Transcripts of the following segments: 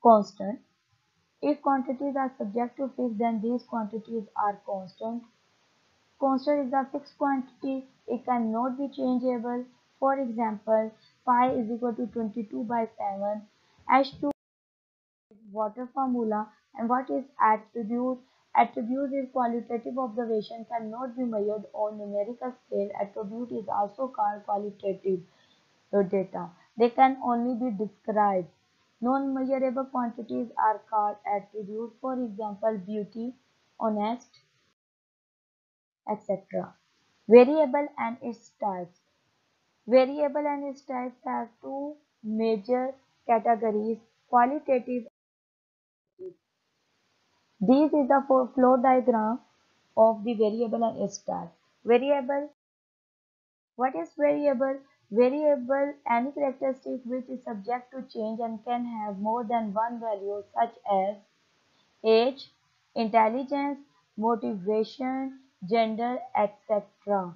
Constant. If quantities are subject to fixed, then these quantities are constant. Constant is a fixed quantity. It cannot be changeable. For example, pi is equal to 22/7. H2 is water formula. And what is attribute? Attribute is qualitative observation, cannot be measured on numerical scale. Attribute is also called qualitative data. They can only be described. Non-measurable quantities are called attributes. For example, beauty, honest, etc. Variable and its types. Variable and its types have two major categories, qualitative. This is the flow diagram of the variable and its type. Variable. What is variable? Variable, any characteristic which is subject to change and can have more than one value, such as age, intelligence, motivation, gender, etc.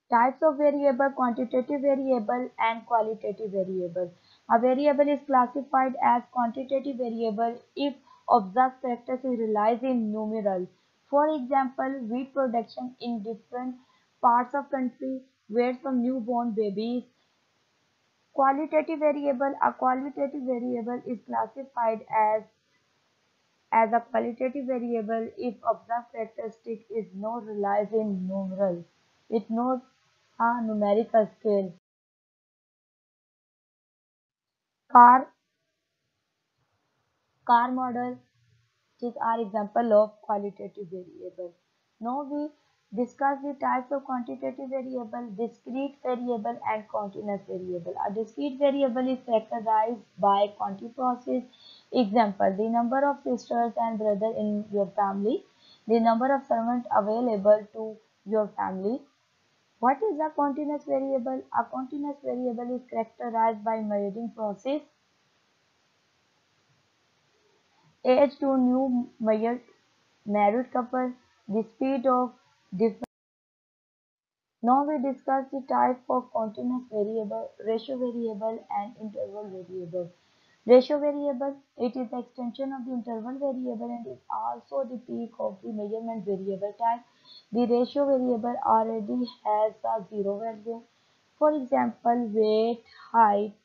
Types of variable: quantitative variable and qualitative variable. A variable is classified as quantitative variable if observed characteristics relies in numeral. For example, wheat production in different parts of country, weights of newborn babies. Qualitative variable. A qualitative variable is classified as a qualitative variable if observed characteristic is not relies in numeral. It not a numerical scale. Car car model is our example of qualitative variable. Now we discuss the types of quantitative variable, discrete variable and continuous variable. A discrete variable is characterized by quantity process. Example, the number of sisters and brothers in your family, the number of servants available to your family. What is a continuous variable? A continuous variable is characterized by measuring process. Age to new married couple, the speed of different. Now we discuss the type of continuous variable, ratio variable and interval variable. Ratio variable, it is the extension of the interval variable and is also the peak of the measurement variable type. The ratio variable already has a zero value. For example, weight, height,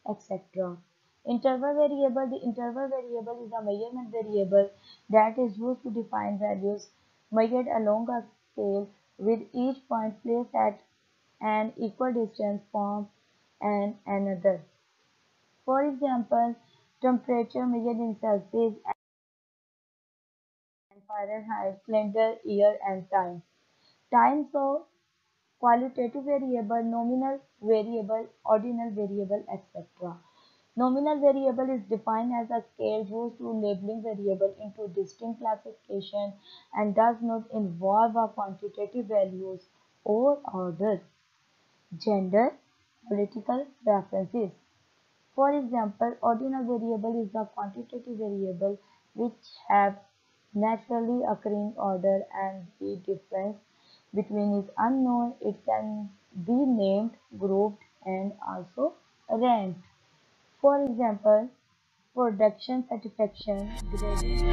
etc. Interval variable, the interval variable is a measurement variable that is used to define values measured along a scale with each point placed at an equal distance from another. For example, temperature measured in Celsius and Fahrenheit, calendar year and time. Time, so qualitative variable, nominal variable, ordinal variable, etc. Nominal variable is defined as a scale used to labeling variable into distinct classification and does not involve a quantitative values or order. Gender, political preferences. For example, ordinal variable is the quantitative variable which have naturally occurring order and the difference between is unknown. It can be named, grouped and also ranked. For example, production satisfaction grading.